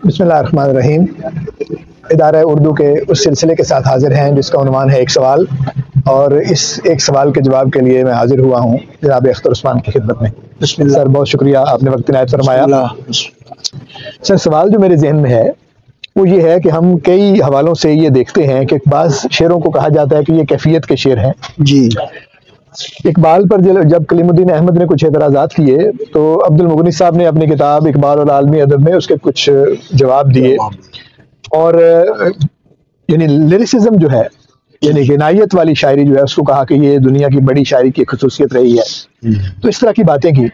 بسم اللہ الرحمن الرحیم۔ ادارہ اردو کے اس سلسلے کے ساتھ حاضر ہیں جس کا عنوان ہے ایک سوال، اور اس ایک سوال کے جواب کے لیے میں حاضر ہوا ہوں جناب اختر عثمان کی خدمت میں۔ بسم اللہ سر بہت شکریہ، آپ نے وقت عنایت فرمایا۔ سر سوال جو میرے ذہن میں ہے وہ یہ ہے کہ ہم کئی حوالوں سے یہ دیکھتے ہیں کہ بعض شعروں کو کہا جاتا ہے کہ یہ کیفیت کے شعر ہیں جی۔ اقبال پر جب کلیم الدین احمد نے کچھ اعتراضات کیے تو عبد المغنی صاحب نے اپنی کتاب اقبال اور عالمی ادب میں اس کے کچھ جواب دیے، اور یعنی لیریسزم جو ہے، یعنی غنائیت والی شاعری جو ہے، اس کو کہا کہ یہ دنیا کی بڑی شاعری کی خصوصیت رہی ہے۔ تو اس طرح کی باتیں کی۔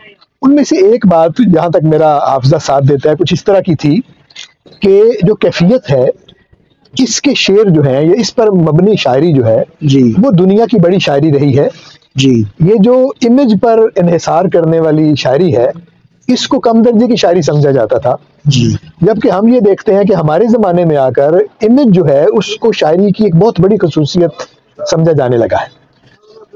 ان میں سے ایک بات جہاں تک میرا حافظہ ساتھ دیتا ہے کچھ اس طرح کی تھی کہ جو کیفیت ہے اس کے شعر جو ہیں، یہ اس پر مبنی شاعری جو ہے جی وہ دنیا کی بڑی شاعری رہی ہے۔ جی یہ جو امیج پر انحصار کرنے والی شاعری ہے اس کو کم درجے کی شاعری سمجھا جاتا تھا، جی جبکہ ہم یہ دیکھتے ہیں کہ ہمارے زمانے میں آ کر امیج جو ہے اس کو شاعری کی ایک بہت بڑی خصوصیت سمجھا جانے لگا ہے۔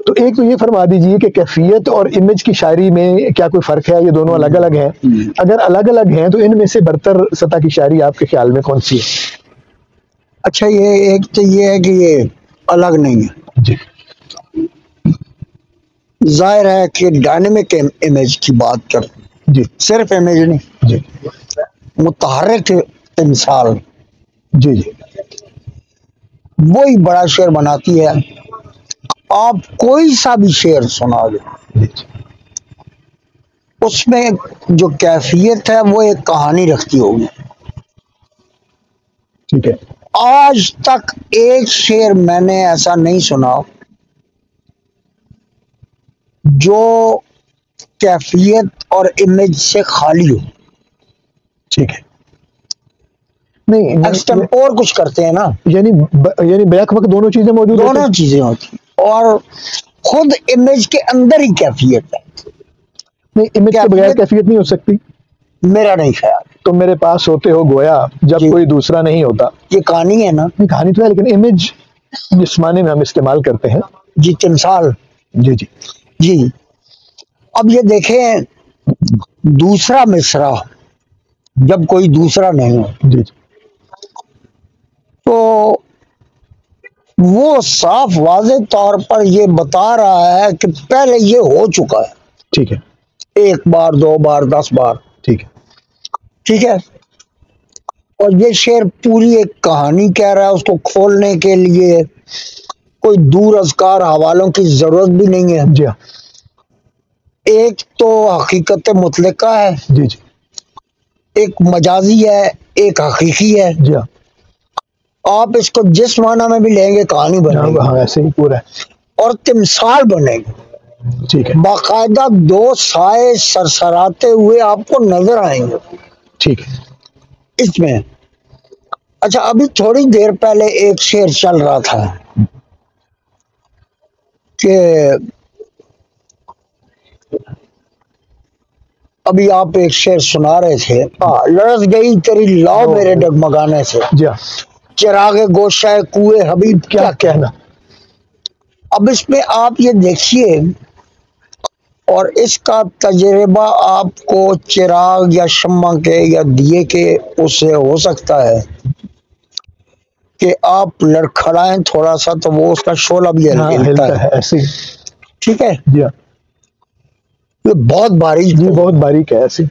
تو ایک تو یہ فرما دیجئے کہ کیفیت اور امیج کی شاعری میں کیا کوئی فرق ہے؟ یہ دونوں الگ الگ ہیں؟ اگر الگ الگ ہیں تو ان میں سے برتر سطح کی شاعری آپ کے خیال میں کون سی ہے؟ اچھا، یہ ایک تو یہ ہے کہ یہ الگ نہیں ہے، جی ظاہر ہے کہ ڈائنامک امیج کی بات کر، جی صرف امیج نہیں، جی متحرک تمثال جی جی وہی بڑا شعر بناتی ہے۔ آپ کوئی سا بھی شعر سنا دیں، جی اس میں جو کیفیت ہے وہ ایک کہانی رکھتی ہوگی۔ ٹھیک ہے۔ آج تک ایک شعر میں نے ایسا نہیں سنا جو کیفیت اور امیج سے خالی ہو۔ ٹھیک ہے۔ نہیں ایکسٹمپور کچھ کرتے ہیں نا، یعنی بیک وقت دونوں چیزیں موجود دونوں چیزیں ہوتی ہیں، اور خود امیج کے اندر ہی کیفیت ہے۔ نہیں، امیج کے بغیر کیفیت نہیں ہو سکتی؟ میرا نہیں خیال۔ تم میرے پاس ہوتے ہو گویا جب جی، کوئی دوسرا نہیں ہوتا، یہ کہانی ہے نا۔ نہیں کہانی تو ہے لیکن امیج جس معنی میں ہم استعمال کرتے ہیں۔ جی، تمثال۔ جی جی جی، اب یہ دیکھیں، دوسرا مصرع جب کوئی دوسرا نہیں ہو جی تو وہ صاف واضح طور پر یہ بتا رہا ہے کہ پہلے یہ ہو چکا ہے، ٹھیک ہے، ایک بار، دو بار، 10 بار، ٹھیک ہے، ٹھیک ہے۔ اور یہ شعر پوری ایک کہانی کہہ رہا ہے، اس کو کھولنے کے لیے کوئی دور ازکار حوالوں کی ضرورت بھی نہیں ہے۔ جی ہاں، ایک تو حقیقت مطلقہ ہے، جی جی ایک مجازی ہے، ایک حقیقی ہے۔ جی ہاں، آپ اس کو جس معنی میں بھی لیں گے کہانی بنے گی، ہاں ایسے ہی پورا ہے۔ اور تمثال بنے گی، ٹھیک ہے، باقاعدہ دو سائے سرسراتے ہوئے آپ کو نظر آئیں گے ٹھیک ہے، اس میں۔ اچھا، ابھی تھوڑی دیر پہلے ایک شعر چل رہا تھا کہ ابھی آپ ایک شعر سنا رہے تھے، لرز گئی تیری لاؤ میرے ڈگمگانے سے، جی ہاں، چراغ گوشہ کوئے حبیب کیا کہنا۔ اب اس میں آپ یہ دیکھیے، اور اس کا تجربہ آپ کو چراغ یا شمع کے یا دیے کے اس سے ہو سکتا ہے کہ آپ لڑکھڑائیں تھوڑا سا تو وہ اس کا شعلہ بھی ہلتا ہے، ایسے ہی، ٹھیک ہے۔ جی ہاں، یہ بہت باریک جی بہت باریک ہے ایسے،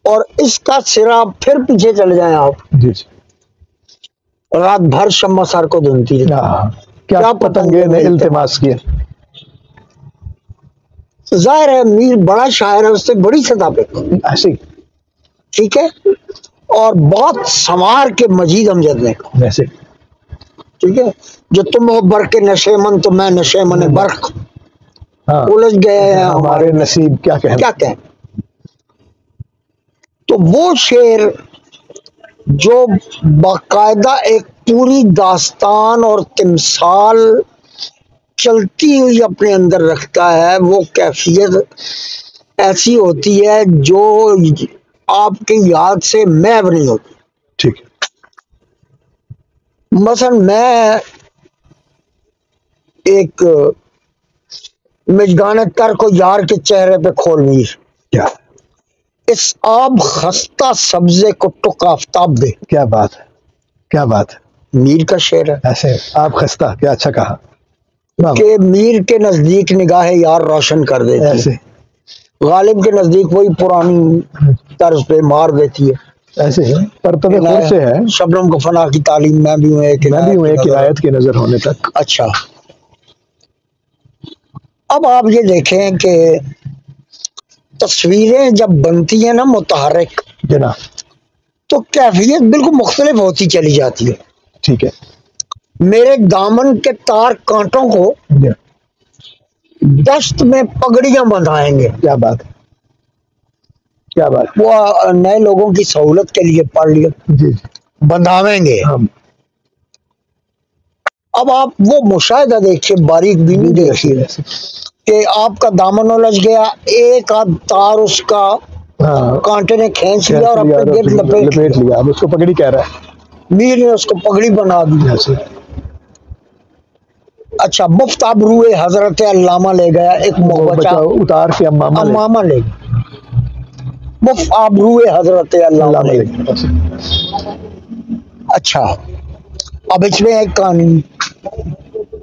اور اس کا سرا پھر پیچھے چلے جائیں آپ، جی جی رات بھر شمع سر کو دھنتی ہے، کیا پتنگے نے التماس کیا۔ ظاہر ہے میر بڑا شاعر ہے، اس سے بڑی سطح پہ، ایسے ہی، ٹھیک ہے، اور بہت سنوار کے مجید امجد نے، ویسے ٹھیک ہے، جو تم ہو برق نشے من تو میں نشے من برق، الجھ گئے ہیں ہمارے نصیب کیا کہیں۔ تو وہ شعر جو باقاعدہ ایک پوری داستان اور تمثال چلتی ہوئی اپنے اندر رکھتا ہے، وہ کیفیت ایسی ہوتی ہے جو آپ کی یاد سے محو نہیں ہوتی۔ ٹھیک ہے، مثلا میں ایک مجگان تر کو یار کے چہرے پہ کھول میر، کیا اس آب خستہ سبزے کو ٹک آفتاب دے. کیا بات ہے، کیا بات ہے، میر کا شعر ہے. ایسے آپ خستہ، کیا اچھا کہا. کہ میر کے نزدیک نگاہ یار روشن کر دیتی ایسے ہے، غالب کے نزدیک وہی پرانی طرز پہ مار دیتی ہے. ایسے پرتب خور سے ہے. شبنم کو فنا کی تعلیم میں بھی ہوں ایک عنایت کی نظر ہونے تک. اچھا، اب آپ یہ دیکھیں کہ تصویریں جب بنتی ہیں نا متحرک، جناب، تو کیفیت بالکل مختلف ہوتی چلی جاتی ہے. ٹھیک ہے. میرے دامن کے تار کانٹوں کو جی. دست میں پگڑیاں بندھائیں گے. کیا بات ہے، کیا بات. وہ نئے لوگوں کی سہولت کے لیے پڑھ لیا. جی، بندھاویں گے. اب آپ وہ مشاہدہ دیکھیے، باریک بینی دیکھیے کہ آپ کا دامن الجھ گیا، ایک آدھ تار اس کا کانٹے نے کھینچ لیا اور اپنے گرد لپیٹ لیا. اب اس کو پگڑی کہہ رہا ہے، میر نے اس کو پگڑی بنا دی. اچھا، مفت آبروئے حضرت علامہ لے گیا، ایک بچہ اتار کے امامہ لے گیا. مفت آبروئے حضرت علامہ لے گیا. اچھا، اب اس میں ایک کہانی،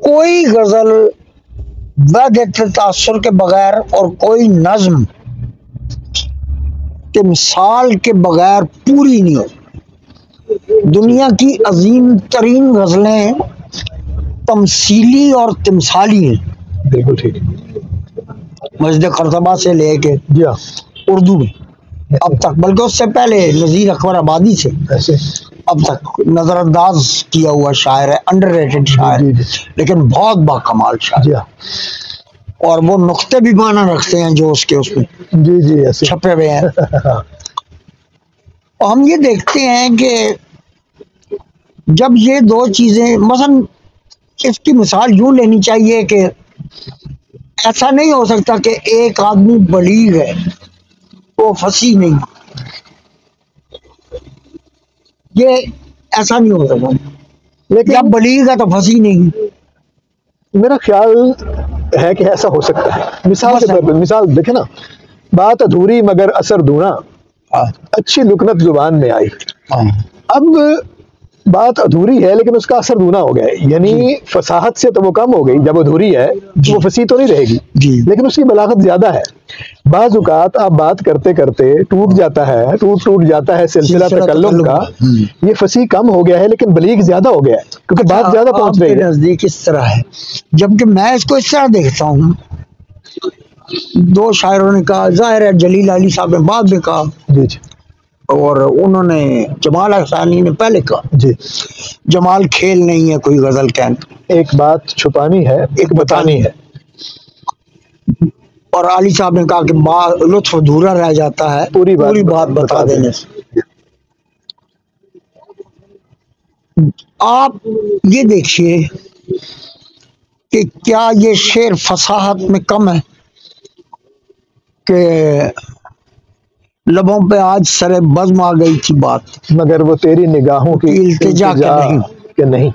کوئی غزل وحدت تاثر کے بغیر اور کوئی نظم تمثال کے بغیر پوری نہیں ہو. دنیا کی عظیم ترین غزلیں تمثیلی اور تمثالی ہیں. بالکل ٹھیک. مسجد قرطبہ سے لے کے اردو میں اب تک، بلکہ اس سے پہلے نذیر اکبر آبادی سے اب تک نظر انداز کیا ہوا شاعر ہے، انڈر ریٹڈ شاعر، لیکن بہت با کمال شاعر. اور وہ نقطے بھی مانا رکھتے ہیں جو اس میں چھپے ہوئے ہیں. اور ہم یہ دیکھتے ہیں کہ جب یہ دو چیزیں، مثلا اس کی مثال یوں لینی چاہیے کہ ایسا نہیں ہو سکتا کہ ایک آدمی بلیغ ہے وہ فصیح نہیں، یہ ایسا نہیں ہو سکتا. لیکن جب بلیغ ہے تو فصیح نہیں. میرا خیال ہے کہ ایسا ہو سکتا ہے. مثال کے طور پر، مثال دیکھیں نا، بات ادھوری مگر اثر دھونا، اچھی لکنت زبان میں آئی. اب بات ادھوری ہے لیکن اس کا اثر دھونا ہو گیا ہے، یعنی فصاحت سے تو وہ کم ہو گئی. جب ادھوری ہے وہ فصیح تو نہیں رہے گی، لیکن اس کی بلاغت زیادہ ہے. بعض اوقات آپ بات کرتے کرتے ٹوٹ جاتا ہے سلسلہ تکلم کا. یہ فصیح کم ہو گیا ہے لیکن بلیغ زیادہ ہو گیا ہے کیونکہ بات زیادہ پہنچ رہی ہے. نزدیک اس طرح ہے، جبکہ میں اس کو اس طرح دیکھتا ہوں. دو شاعروں نے کہا، ظاہر ہے جلیل علی صاحب نے بعد میں کہا، اور انہوں نے جمال احسانی نے پہلے کہا. جمال کھیل نہیں ہے کوئی غزل کہنا، ایک بات چھپانی ہے ایک بتانی ہے. اور علی صاحب نے کہا کہ لطف ادھورا رہ جاتا ہے پوری بات بتا دینے سے. آپ یہ دیکھیے کہ کیا یہ شعر فصاحت میں کم ہے کہ لبوں پہ آج سر بزم آ گئی تھی بات، مگر وہ تیری نگاہوں کی التجا کہ نہیں.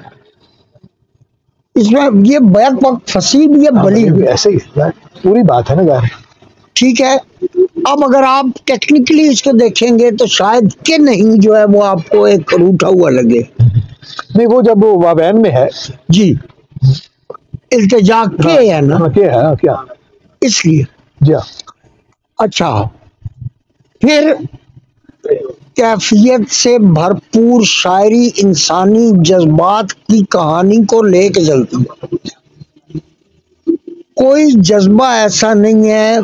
اس میں یہ بیک وقت فصیح بھی ہے، بلیغ بھی ایسے ہی پوری بات ہے نا ظاہر. ٹھیک ہے. اب اگر آپ ٹیکنیکلی اس کو دیکھیں گے تو شاید کہ نہیں جو ہے وہ آپ کو ایک روٹا ہوا لگے. نہیں، وہ جب وہ وابین میں ہے جی التجا کے ہے نا، کیا اس لیے. جی اچھا، پھر کیفیت سے بھرپور شاعری انسانی جذبات کی کہانی کو لے کے چلتی ہے. کوئی جذبہ ایسا نہیں ہے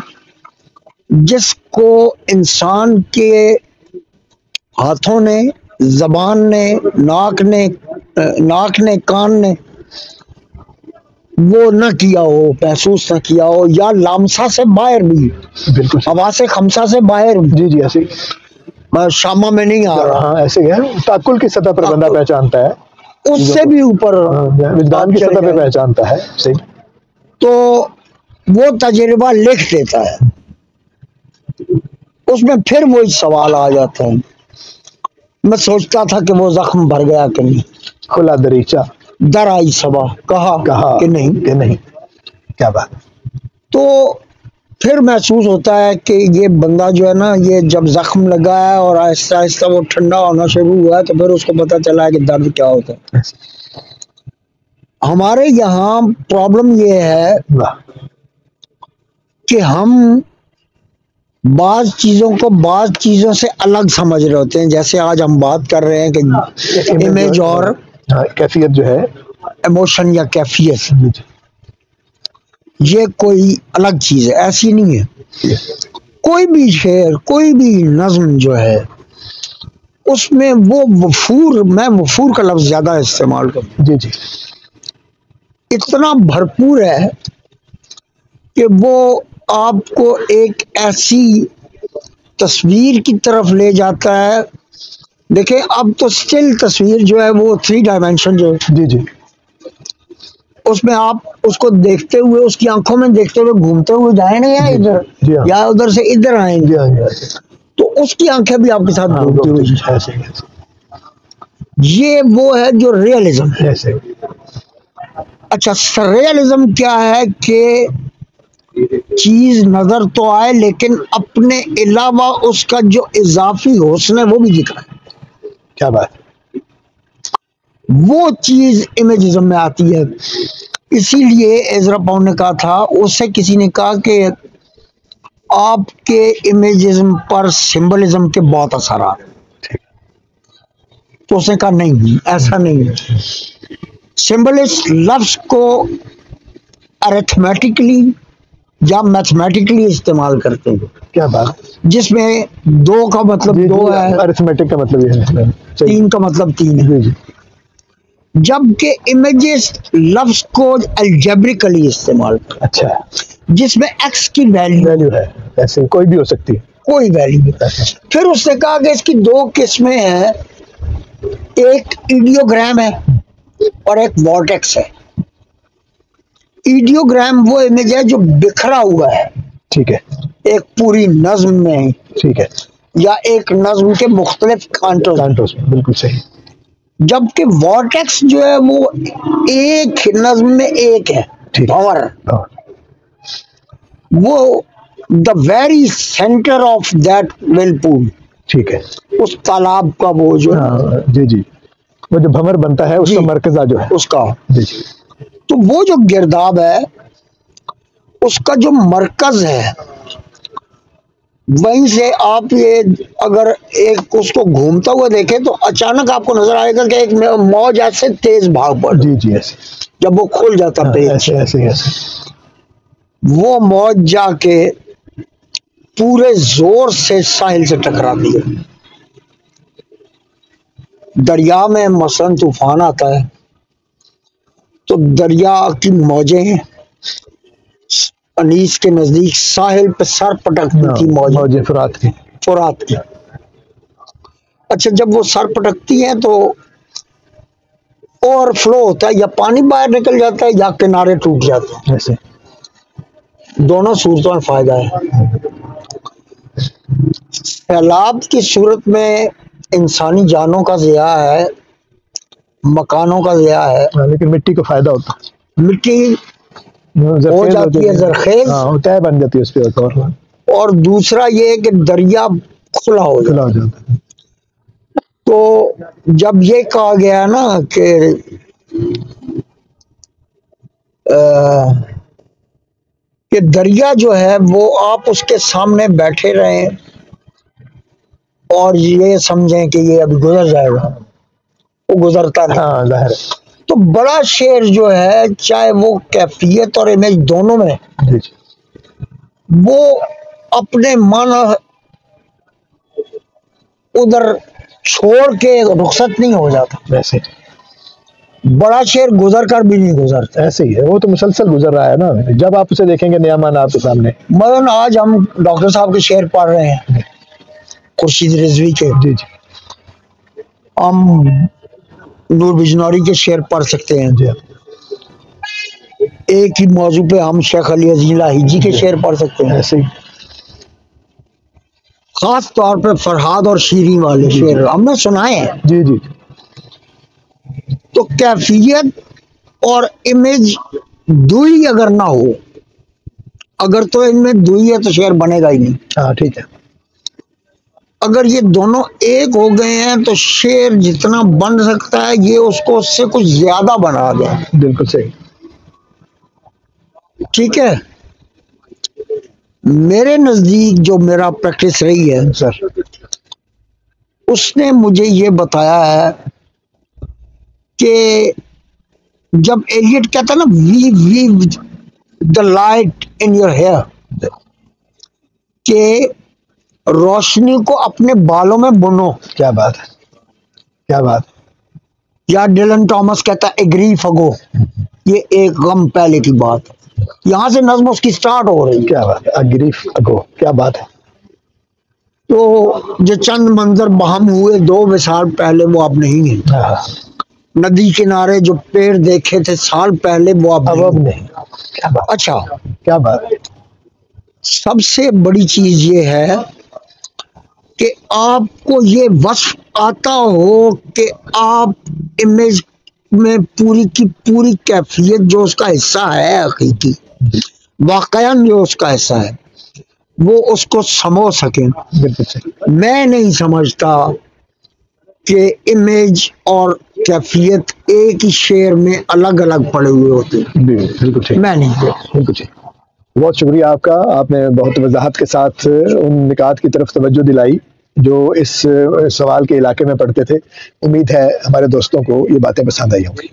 جس کو انسان کے ہاتھوں نے، زبان نے، ناک نے، کان نے وہ نہ کیا ہو، محسوس نہ کیا ہو، یا لامسا سے باہر بھی، بالکل حواس خمسہ سے باہر بھی. جی ایسے میں شامہ میں نہیں آ رہا. ہاں ایسے ہے، تعقل کی سطح پر بندہ پہچانتا ہے، اس سے بھی اوپر وجدان کی سطح پہ پہچانتا ہے. صحیح. تو وہ تجربہ لکھ دیتا ہے. اس میں پھر وہی سوال آ جاتا ہے، میں سوچتا تھا کہ وہ زخم بھر گیا کہ نہیں، کھلا دریچہ در آئی صبا، کہا کہ نہیں. کیا بات. تو پھر محسوس ہوتا ہے کہ یہ بندہ جو ہے نا، یہ جب زخم لگا ہے اور آہستہ آہستہ وہ ٹھنڈا ہونا شروع ہوا ہے تو پھر اس کو پتہ چلا ہے کہ درد کیا ہوتا ہے۔ ہمارے یہاں پرابلم یہ ہے کہ ہم بعض چیزوں کو بعض چیزوں سے الگ سمجھ رہے ہوتے ہیں، جیسے آج ہم بات کر رہے ہیں کہ امیج اور کیفیت جو ہے، ایموشن یا کیفیت، یہ کوئی الگ چیز ہے، ایسی نہیں ہے۔ کوئی بھی شعر، کوئی بھی نظم جو ہے اس میں وہ وفور، میں وفور کا لفظ زیادہ استعمال کروں، جی جی، اتنا بھرپور ہے کہ وہ آپ کو ایک ایسی تصویر کی طرف لے جاتا ہے۔ دیکھیں اب تو اسٹل تصویر جو ہے وہ 3 ڈائمینشن جو ہے، جی جی، اس میں آپ اس کو دیکھتے ہوئے، اس کی آنکھوں میں دیکھتے ہوئے گھومتے ہوئے جائیں گے، یا ادھر جی ہاں، یا ادھر سے ادھر آئیں گے، تو اس کی آنکھیں بھی آپ کے ساتھ گھومتی ہوئی۔ یہ وہ ہے جو ریئلزم ہے۔ اچھا، سرریئلزم کیا ہے کہ چیز نظر تو آئے لیکن اپنے علاوہ اس کا جو اضافی حسن ہے وہ بھی دکھائے۔ کیا بات، وہ چیز امیجزم میں آتی ہے۔ اسی لیے ایزرا پاؤنڈ نے کہا تھا، اس سے کسی نے کہا کہ آپ کے امیجزم پر سمبلزم کے بہت اثرات ہیں، تو اس نے کہا نہیں، ایسا نہیں ہے۔ سمبلسٹ لفظ کو ارتھمیٹکلی یا میتھمیٹکلی استعمال کرتے ہیں، کیا بات، جس میں 2 کا مطلب 2 ہے، ارتھمیٹک کا مطلب یہ ہے، 3 کا مطلب 3 ہے، جی جی، جبکہ امیجز لفظ کو الجبریکلی استعمال کرتے ہیں، اچھا، جس میں ایکس کی ویلیو ہے، ایسے کوئی بھی ہو سکتی ہے، کوئی ویلیو۔ پھر اس نے کہا کہ اس کی 2 قسمیں ہیں، ایک ایڈیوگرام ہے اور ایک وارٹیکس ہے۔ ایڈیوگرام وہ امیج ہے جو بکھرا ہوا ہے، ٹھیک ہے، ایک پوری نظم میں، ٹھیک ہے، یا ایک نظم کے مختلف کانٹوں، بالکل صحیح، جبکہ وارٹیکس جو ہے وہ ایک نظم میں ایک ہے، بھنور، وہ the very centre of that whirlpool, ٹھیک ہے، اس تالاب کا وہ جو ہے، جی جی، وہ جو بھنور بنتا ہے اس کا مرکزہ جو ہے، اس کا، جی جی، تو وہ جو گرداب ہے اس کا جو مرکز ہے، وہیں سے آپ یہ اگر ایک اس کو گھومتا ہوا دیکھیں تو اچانک آپ کو نظر آئے گا کہ ایک موج ایسے تیز بھاگ پڑ، جی جی، ایسے جب وہ کھل جاتا پیج، ایسے وہ موج جا کے پورے زور سے ساحل سے ٹکراتی ہے۔ دریا میں مثلا طوفان آتا ہے تو دریا کی موجیں انیس کے نزدیک ساحل پہ سر پٹکتی تھی، موجیں فرات کی۔ اچھا، جب وہ سر پٹکتی ہیں تو اوور فلو ہوتا ہے، یا پانی باہر نکل جاتا ہے یا کنارے ٹوٹ جاتے ہیں، ایسے دونوں صورتوں میں فائدہ ہے۔ سیلاب کی صورت میں انسانی جانوں کا ضیاع ہے، مکانوں کا ضیاع ہے، لیکن مٹی کو فائدہ ہوتا ہے، مٹی ہو جاتی ہے زرخیز، بن جاتی ہے اس پہ، اور دوسرا یہ کہ دریا کھلا ہو جاتا ہے۔ تو جب یہ کہا گیا نا کہ دریا جو ہے وہ آپ اس کے سامنے بیٹھے رہیں اور یہ سمجھیں کہ یہ ابھی گزر جائے گا، وہ گزرتا نہیں۔ تو بڑا شعر جو ہے، چاہے وہ کیفیت اور امیج دونوں میں، وہ اپنے معنی ادھر چھوڑ کے رخصت نہیں ہو جاتا، ویسے بڑا شعر گزر کر بھی نہیں گزرتا، ایسے ہی ہے، وہ تو مسلسل گزر رہا ہے نا، جب آپ اسے دیکھیں گے نیا معنی آپ کے سامنے۔ مثلا آج ہم ڈاکٹر صاحب کے شعر پڑھ رہے ہیں، خورشید رضوی کے، جی جی، ہم نور بجنوری کے شعر پڑھ سکتے ہیں، جی، ایک ہی موضوع پہ ہم شیخ علی عزیز لاہیجی کے شعر پڑھ سکتے ہیں، ایسے ہی، خاص طور پہ فرہاد اور شیریں والے شعر ہم نے سنائے ہیں۔ جی جی، تو کیفیت اور امیج دوئی اگر نہ ہو اگر تو ان میں دوئی ہے تو شعر بنے گا ہی نہیں. ہاں ٹھیک ہے. اگر یہ دونوں ایک ہو گئے ہیں تو شعر جتنا بن سکتا ہے یہ اس کو اس سے کچھ زیادہ بنا دیں. بالکل صحیح. ٹھیک ہے. میرے نزدیک جو میرا پریکٹس رہی ہے سر اس نے مجھے یہ بتایا ہے کہ جب ایلیٹ کہتا ہے نا weave the light in your hair, کہ روشنی کو اپنے بالوں میں بنو. کیا بات ہے، کیا بات. یا ڈیلن ٹامس کہتا ہے اگری فگو، یہ ایک غم پہلے کی بات. یہاں سے نظم اس کی سٹارٹ ہو رہی ہے. کیا بات ہے، اگریف اگو، کیا بات ہے. تو جو چند منظر بہم ہوئے 2 سال پہلے وہ اب نہیں ہیں. ندی کنارے جو پیڑ دیکھے تھے سال پہلے وہ اب نہیں. کیا بات. اچھا کیا بات. سب سے بڑی چیز یہ ہے کہ آپ کو یہ وصف آتا ہو کہ آپ امیج میں پوری کی پوری کیفیت جو اس کا حصہ ہے حقیقی واقعاً جو اس کا حصہ ہے وہ اس کو سمجھ سکیں. بالکل صحیح. میں نہیں سمجھتا کہ امیج اور کیفیت ایک ہی شعر میں الگ الگ پڑے ہوئے ہوتے ہیں. بالکل ٹھیک. میں نہیں. بالکل ٹھیک. بہت شکریہ آپ کا، آپ نے بہت وضاحت کے ساتھ ان نکات کی طرف توجہ دلائی جو اس سوال کے علاقے میں پڑھتے تھے. امید ہے ہمارے دوستوں کو یہ باتیں پسند آئی ہوں گی.